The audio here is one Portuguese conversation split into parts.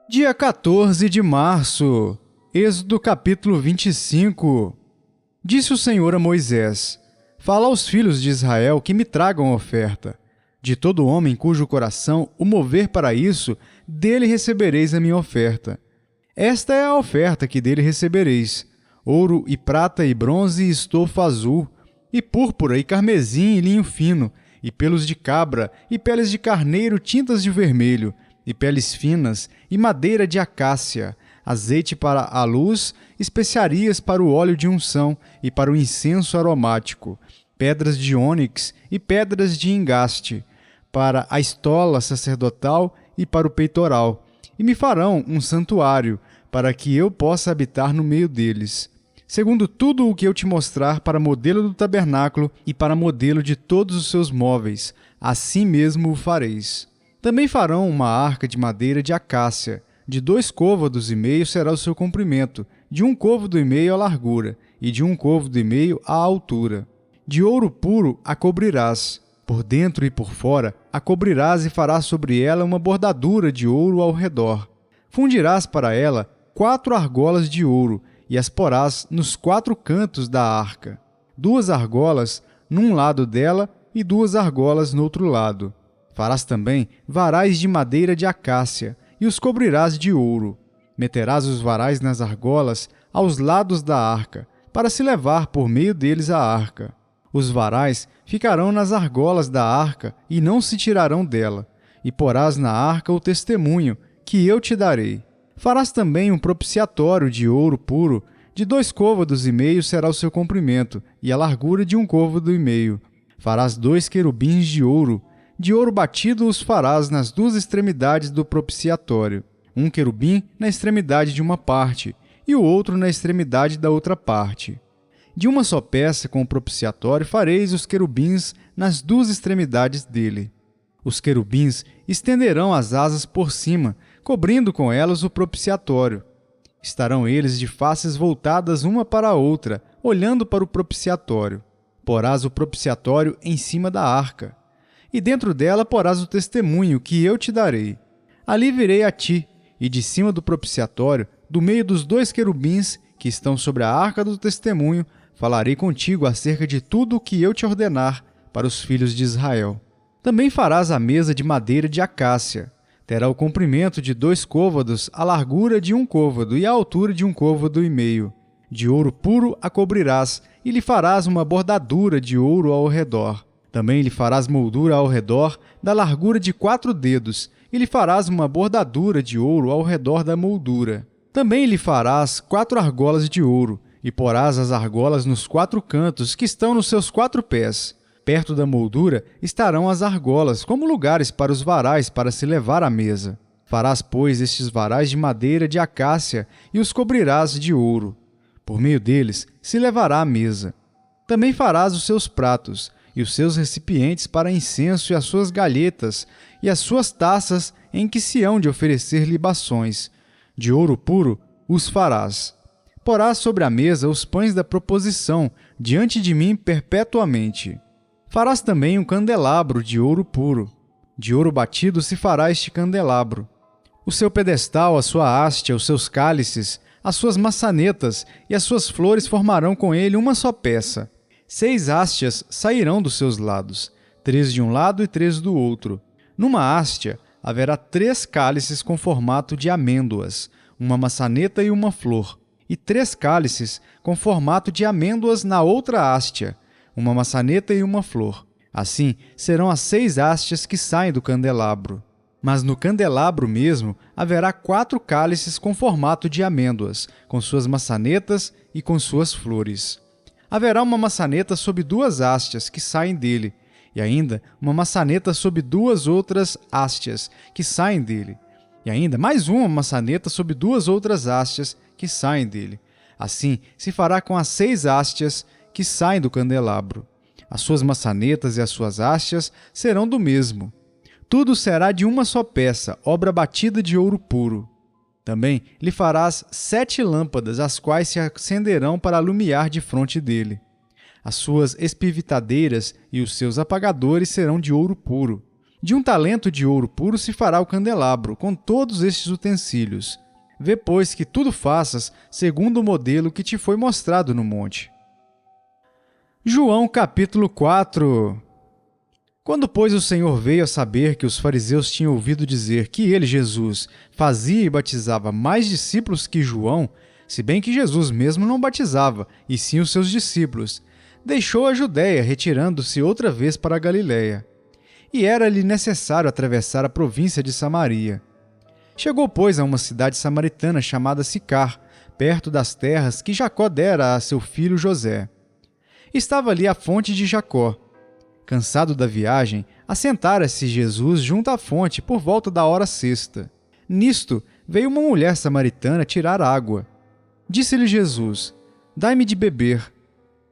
Dia 14 de março, Êxodo capítulo 25. Disse o Senhor a Moisés: Fala aos filhos de Israel que me tragam oferta. De todo homem cujo coração o mover para isso, dele recebereis a minha oferta. Esta é a oferta que dele recebereis: ouro e prata e bronze e estofo azul, e púrpura e carmesim e linho fino, e pelos de cabra, e peles de carneiro tintas de vermelho, e peles finas, e madeira de acácia, azeite para a luz, especiarias para o óleo de unção e para o incenso aromático, pedras de ônix e pedras de engaste, para a estola sacerdotal e para o peitoral. E me farão um santuário, para que eu possa habitar no meio deles. Segundo tudo o que eu te mostrar para modelo do tabernáculo e para modelo de todos os seus móveis, assim mesmo o fareis. Também farão uma arca de madeira de acácia, de 2 côvados e meio será o seu comprimento, de 1 côvado e meio a largura, e de 1 côvado e meio a altura. De ouro puro a cobrirás, por dentro e por fora a cobrirás e farás sobre ela uma bordadura de ouro ao redor. Fundirás para ela 4 argolas de ouro, e as porás nos 4 cantos da arca, 2 argolas num lado dela e 2 argolas no outro lado. Farás também varais de madeira de acácia, e os cobrirás de ouro. Meterás os varais nas argolas aos lados da arca, para se levar por meio deles a arca. Os varais ficarão nas argolas da arca e não se tirarão dela, e porás na arca o testemunho que eu te darei. Farás também um propiciatório de ouro puro, de 2 côvados e meio será o seu comprimento, e a largura de 1 côvado e meio. Farás 2 querubins de ouro batido os farás nas 2 extremidades do propiciatório, um querubim na extremidade de uma parte, e o outro na extremidade da outra parte. De uma só peça com o propiciatório fareis os querubins nas 2 extremidades dele. Os querubins estenderão as asas por cima, cobrindo com elas o propiciatório. Estarão eles de faces voltadas uma para a outra, olhando para o propiciatório. Porás o propiciatório em cima da arca, e dentro dela porás o testemunho que eu te darei. Ali virei a ti, e de cima do propiciatório, do meio dos 2 querubins que estão sobre a arca do testemunho, falarei contigo acerca de tudo o que eu te ordenar para os filhos de Israel. Também farás a mesa de madeira de acácia. Terá o comprimento de 2 côvados, a largura de 1 côvado e a altura de 1 côvado e meio. De ouro puro a cobrirás, e lhe farás uma bordadura de ouro ao redor. Também lhe farás moldura ao redor, da largura de 4 dedos, e lhe farás uma bordadura de ouro ao redor da moldura. Também lhe farás 4 argolas de ouro, e porás as argolas nos 4 cantos que estão nos seus 4 pés. Perto da moldura estarão as argolas, como lugares para os varais para se levar à mesa. Farás, pois, estes varais de madeira de acácia, e os cobrirás de ouro. Por meio deles se levará à mesa. Também farás os seus pratos, e os seus recipientes para incenso, e as suas galhetas, e as suas taças em que se hão de oferecer libações. De ouro puro os farás. Porás sobre a mesa os pães da proposição, diante de mim perpetuamente. Farás também um candelabro de ouro puro. De ouro batido se fará este candelabro. O seu pedestal, a sua haste, os seus cálices, as suas maçanetas e as suas flores formarão com ele uma só peça. 6 hastes sairão dos seus lados, 3 de um lado e 3 do outro. Numa hastia haverá 3 cálices com formato de amêndoas, uma maçaneta e uma flor, e 3 cálices com formato de amêndoas na outra hastia, uma maçaneta e uma flor. Assim serão as 6 hastes que saem do candelabro. Mas no candelabro mesmo haverá 4 cálices com formato de amêndoas, com suas maçanetas e com suas flores. Haverá uma maçaneta sob 2 hastes que saem dele, e ainda uma maçaneta sob 2 outras hastes que saem dele, e ainda mais uma maçaneta sob 2 outras hastes que saem dele. Assim se fará com as 6 hastes que saem do candelabro. As suas maçanetas e as suas hastes serão do mesmo. Tudo será de uma só peça, obra batida de ouro puro. Também lhe farás 7 lâmpadas, as quais se acenderão para alumiar defronte dele. As suas espivitadeiras e os seus apagadores serão de ouro puro. De um talento de ouro puro se fará o candelabro, com todos estes utensílios. Vê, pois, que tudo faças segundo o modelo que te foi mostrado no monte. João capítulo 4. Quando, pois, o Senhor veio a saber que os fariseus tinham ouvido dizer que ele, Jesus, fazia e batizava mais discípulos que João, se bem que Jesus mesmo não batizava, e sim os seus discípulos, deixou a Judéia, retirando-se outra vez para a Galiléia. E era-lhe necessário atravessar a província de Samaria. Chegou, pois, a uma cidade samaritana chamada Sicar, perto das terras que Jacó dera a seu filho José. Estava ali a fonte de Jacó. Cansado da viagem, assentara-se Jesus junto à fonte por volta da hora sexta. Nisto, veio uma mulher samaritana tirar água. Disse-lhe Jesus: Dai-me de beber,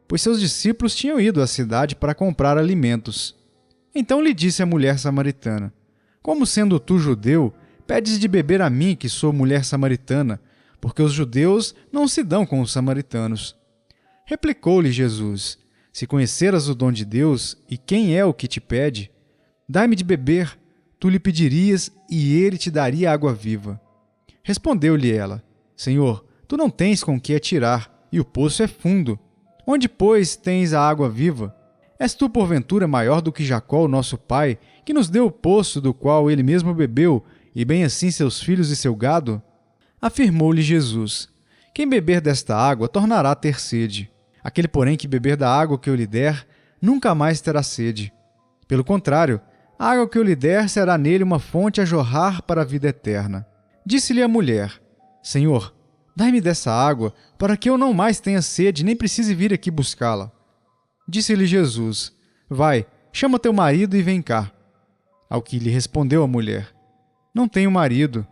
pois seus discípulos tinham ido à cidade para comprar alimentos. Então lhe disse a mulher samaritana: Como sendo tu judeu, pedes de beber a mim, que sou mulher samaritana, porque os judeus não se dão com os samaritanos. Replicou-lhe Jesus: Se conheceras o dom de Deus e quem é o que te pede, dai-me de beber, tu lhe pedirias e ele te daria água viva. Respondeu-lhe ela: Senhor, tu não tens com que atirar, e o poço é fundo. Onde, pois, tens a água viva? És tu, porventura, maior do que Jacó, nosso pai, que nos deu o poço do qual ele mesmo bebeu, e bem assim seus filhos e seu gado? Afirmou-lhe Jesus: Quem beber desta água tornará a ter sede. Aquele, porém, que beber da água que eu lhe der, nunca mais terá sede. Pelo contrário, a água que eu lhe der será nele uma fonte a jorrar para a vida eterna. Disse-lhe a mulher: Senhor, dai-me dessa água, para que eu não mais tenha sede, nem precise vir aqui buscá-la. Disse-lhe Jesus: Vai, chama teu marido e vem cá. Ao que lhe respondeu a mulher: Não tenho marido.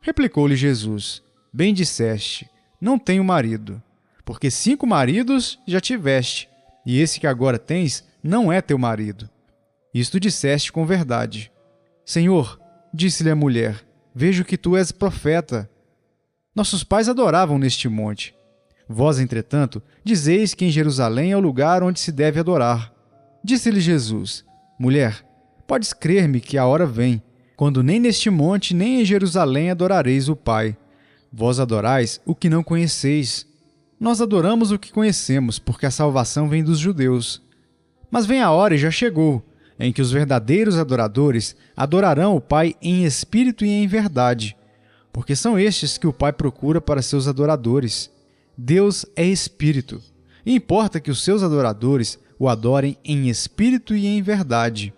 Replicou-lhe Jesus: Bem disseste, não tenho marido. Porque 5 maridos já tiveste, e esse que agora tens não é teu marido. Isto disseste com verdade. Senhor, disse-lhe a mulher, vejo que tu és profeta. Nossos pais adoravam neste monte. Vós, entretanto, dizeis que em Jerusalém é o lugar onde se deve adorar. Disse-lhe Jesus: Mulher, podes crer-me que a hora vem, quando nem neste monte nem em Jerusalém adorareis o Pai. Vós adorais o que não conheceis. Nós adoramos o que conhecemos, porque a salvação vem dos judeus. Mas vem a hora, e já chegou, em que os verdadeiros adoradores adorarão o Pai em espírito e em verdade, porque são estes que o Pai procura para seus adoradores. Deus é espírito, e importa que os seus adoradores o adorem em espírito e em verdade.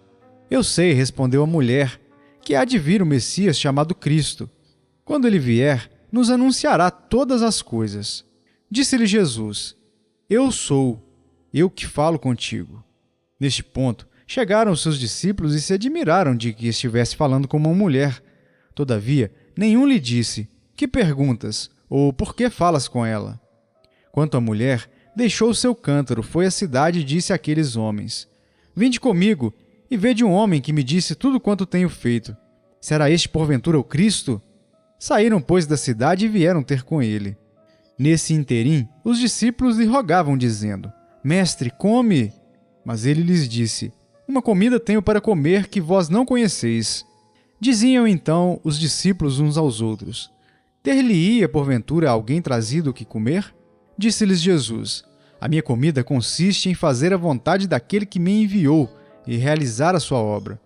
Eu sei, respondeu a mulher, que há de vir o Messias chamado Cristo. Quando ele vier, nos anunciará todas as coisas. Disse-lhe Jesus: Eu sou, eu que falo contigo. Neste ponto, chegaram os seus discípulos e se admiraram de que estivesse falando com uma mulher. Todavia, nenhum lhe disse: Que perguntas? Ou por que falas com ela? Quanto à mulher, deixou o seu cântaro, foi à cidade e disse àqueles homens: Vinde comigo, e vede um homem que me disse tudo quanto tenho feito. Será este porventura o Cristo? Saíram, pois, da cidade e vieram ter com ele. Nesse interim, os discípulos lhe rogavam, dizendo: Mestre, come! Mas ele lhes disse: Uma comida tenho para comer que vós não conheceis. Diziam então os discípulos uns aos outros: Ter-lhe-ia, porventura, alguém trazido o que comer? Disse-lhes Jesus: A minha comida consiste em fazer a vontade daquele que me enviou e realizar a sua obra.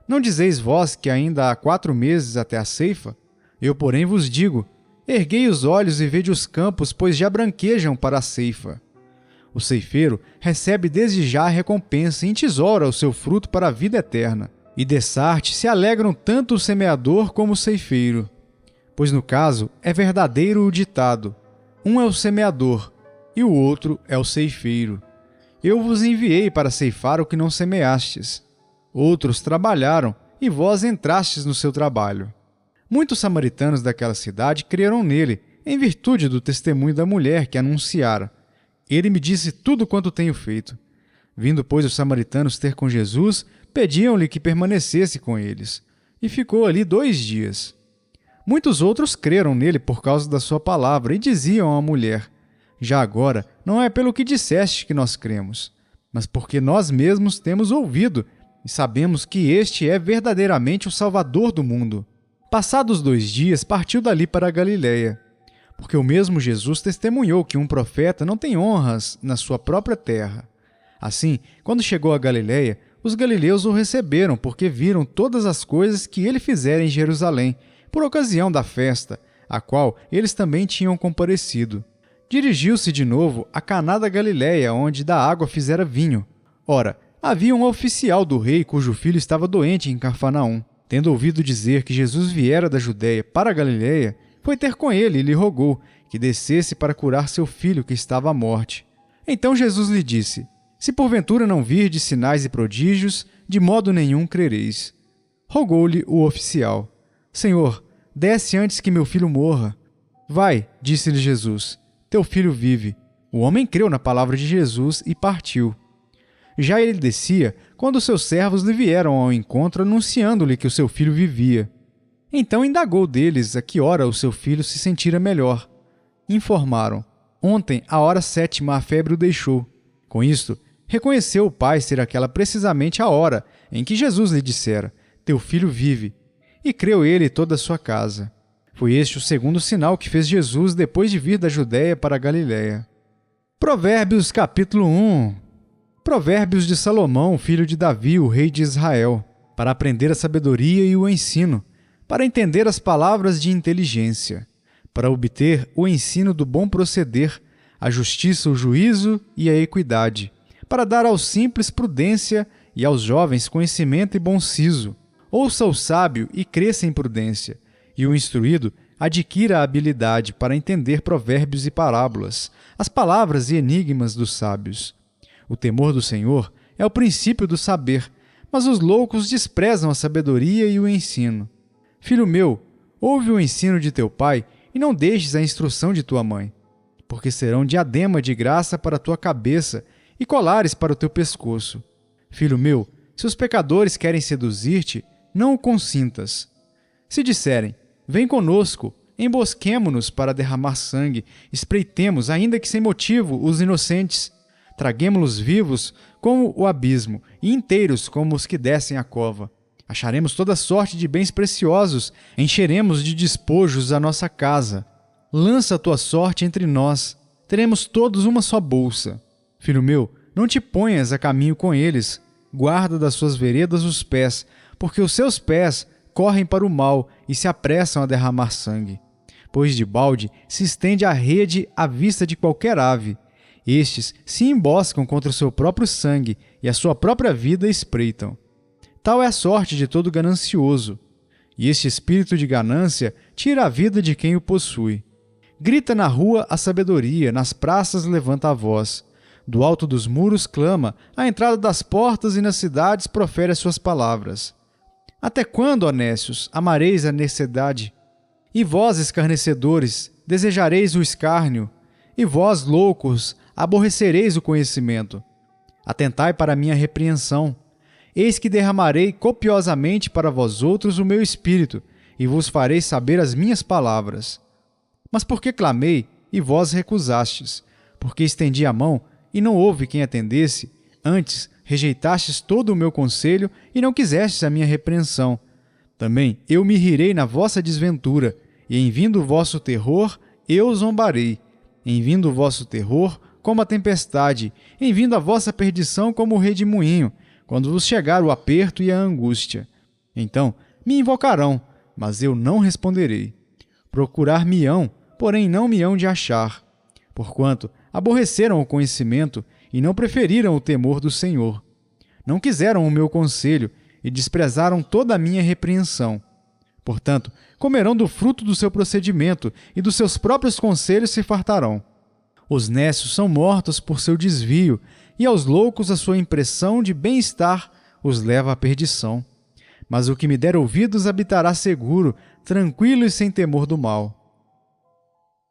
Não dizeis vós que ainda há 4 meses até a ceifa? Eu, porém, vos digo: erguei os olhos e vede os campos, pois já branquejam para a ceifa. O ceifeiro recebe desde já a recompensa e entesoura o seu fruto para a vida eterna. E dessarte se alegram tanto o semeador como o ceifeiro. Pois no caso é verdadeiro o ditado: um é o semeador e o outro é o ceifeiro. Eu vos enviei para ceifar o que não semeastes. Outros trabalharam e vós entrastes no seu trabalho. Muitos samaritanos daquela cidade creram nele, em virtude do testemunho da mulher que anunciara: Ele me disse tudo quanto tenho feito. Vindo, pois, os samaritanos ter com Jesus, pediam-lhe que permanecesse com eles. E ficou ali 2 dias. Muitos outros creram nele por causa da sua palavra e diziam à mulher: Já agora, não é pelo que disseste que nós cremos, mas porque nós mesmos temos ouvido e sabemos que este é verdadeiramente o Salvador do mundo. Passados 2 dias, partiu dali para a Galiléia, porque o mesmo Jesus testemunhou que um profeta não tem honras na sua própria terra. Assim, quando chegou a Galiléia, os galileus o receberam, porque viram todas as coisas que ele fizera em Jerusalém, por ocasião da festa, a qual eles também tinham comparecido. Dirigiu-se de novo a Caná da Galiléia, onde da água fizera vinho. Ora, havia um oficial do rei cujo filho estava doente em Cafarnaum. Tendo ouvido dizer que Jesus viera da Judéia para a Galiléia, foi ter com ele e lhe rogou que descesse para curar seu filho que estava à morte. Então Jesus lhe disse: Se porventura não virdes sinais e prodígios, de modo nenhum crereis. Rogou-lhe o oficial: Senhor, desce antes que meu filho morra. Vai, disse-lhe Jesus, teu filho vive. O homem creu na palavra de Jesus e partiu. Já ele descia, quando seus servos lhe vieram ao encontro, anunciando-lhe que o seu filho vivia. Então indagou deles a que hora o seu filho se sentira melhor. Informaram: Ontem, à hora 7ª, a febre o deixou. Com isto, reconheceu o pai ser aquela precisamente a hora em que Jesus lhe dissera: Teu filho vive. E creu ele e toda a sua casa. Foi este o segundo sinal que fez Jesus depois de vir da Judéia para a Galiléia. Provérbios capítulo 1. Provérbios de Salomão, filho de Davi, o rei de Israel, para aprender a sabedoria e o ensino, para entender as palavras de inteligência, para obter o ensino do bom proceder, a justiça, o juízo e a equidade, para dar aos simples prudência e aos jovens conhecimento e bom siso. Ouça o sábio e cresça em prudência, e o instruído adquira a habilidade para entender provérbios e parábolas, as palavras e enigmas dos sábios. O temor do Senhor é o princípio do saber, mas os loucos desprezam a sabedoria e o ensino. Filho meu, ouve o ensino de teu pai e não deixes a instrução de tua mãe, porque serão diadema de graça para a tua cabeça e colares para o teu pescoço. Filho meu, se os pecadores querem seduzir-te, não o consintas. Se disserem: Vem conosco, embosquemo-nos para derramar sangue, espreitemos, ainda que sem motivo, os inocentes. Traguemo-los vivos como o abismo, e inteiros como os que descem a cova. Acharemos toda sorte de bens preciosos, encheremos de despojos a nossa casa. Lança a tua sorte entre nós, teremos todos uma só bolsa. Filho meu, não te ponhas a caminho com eles, guarda das suas veredas os pés, porque os seus pés correm para o mal e se apressam a derramar sangue. Pois de balde se estende a rede à vista de qualquer ave. Estes se emboscam contra o seu próprio sangue e a sua própria vida espreitam. Tal é a sorte de todo ganancioso, e este espírito de ganância tira a vida de quem o possui. Grita na rua a sabedoria, nas praças levanta a voz. Do alto dos muros clama, à entrada das portas e nas cidades profere as suas palavras. Até quando, ó nécios, amareis a necessidade? E vós, escarnecedores, desejareis o escárnio? E vós, loucos, aborrecereis o conhecimento. Atentai para a minha repreensão. Eis que derramarei copiosamente para vós outros o meu espírito, e vos farei saber as minhas palavras. Mas por que clamei, e vós recusastes? Porque estendi a mão, e não houve quem atendesse? Antes, rejeitastes todo o meu conselho, e não quisestes a minha repreensão. Também eu me rirei na vossa desventura, e em vindo o vosso terror, eu zombarei. Em vindo o vosso terror, como a tempestade, em vindo a vossa perdição como o redemoinho, quando vos chegar o aperto e a angústia. Então me invocarão, mas eu não responderei. Procurar-me-ão, porém não me hão de achar. Porquanto aborreceram o conhecimento e não preferiram o temor do Senhor. Não quiseram o meu conselho e desprezaram toda a minha repreensão. Portanto, comerão do fruto do seu procedimento e dos seus próprios conselhos se fartarão. Os nécios são mortos por seu desvio, e aos loucos a sua impressão de bem-estar os leva à perdição. Mas o que me der ouvidos habitará seguro, tranquilo e sem temor do mal.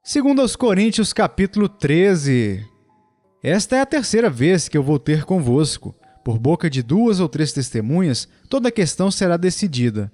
2 aos Coríntios capítulo 13. Esta é a terceira vez que eu vou ter convosco. Por boca de 2 ou 3 testemunhas, toda a questão será decidida.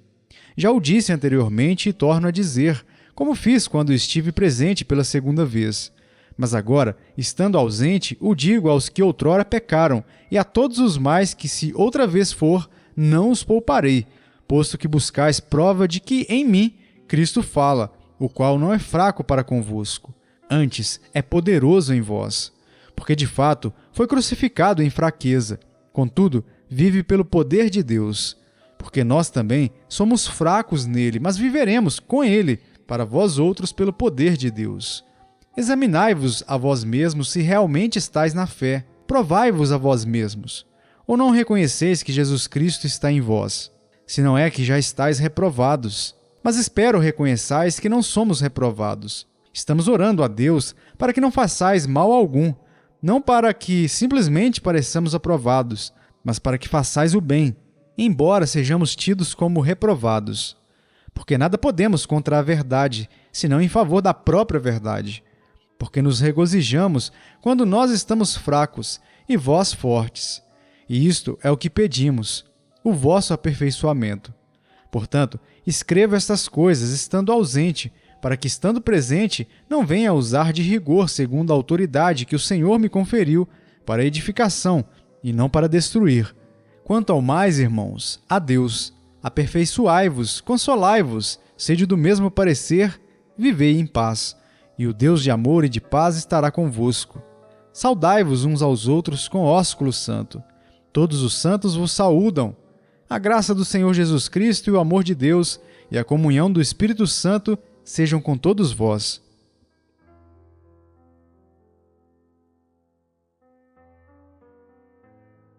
Já o disse anteriormente e torno a dizer, como fiz quando estive presente pela segunda vez. Mas agora, estando ausente, o digo aos que outrora pecaram, e a todos os mais que, se outra vez for, não os pouparei, posto que buscais prova de que em mim Cristo fala, o qual não é fraco para convosco, antes é poderoso em vós. Porque de fato foi crucificado em fraqueza, contudo vive pelo poder de Deus. Porque nós também somos fracos nele, mas viveremos com ele, para vós outros pelo poder de Deus. Examinai-vos a vós mesmos se realmente estáis na fé. Provai-vos a vós mesmos. Ou não reconheceis que Jesus Cristo está em vós? Se não é que já estáis reprovados. Mas espero reconheçais que não somos reprovados. Estamos orando a Deus para que não façais mal algum, não para que simplesmente pareçamos aprovados, mas para que façais o bem, embora sejamos tidos como reprovados. Porque nada podemos contra a verdade, senão em favor da própria verdade. Porque nos regozijamos quando nós estamos fracos e vós fortes. E isto é o que pedimos, o vosso aperfeiçoamento. Portanto, escrevo estas coisas estando ausente, para que, estando presente, não venha a usar de rigor segundo a autoridade que o Senhor me conferiu, para edificação e não para destruir. Quanto ao mais, irmãos, a Deus, aperfeiçoai-vos, consolai-vos, sede do mesmo parecer, vivei em paz, e o Deus de amor e de paz estará convosco. Saudai-vos uns aos outros com ósculo santo. Todos os santos vos saúdam. A graça do Senhor Jesus Cristo e o amor de Deus e a comunhão do Espírito Santo sejam com todos vós.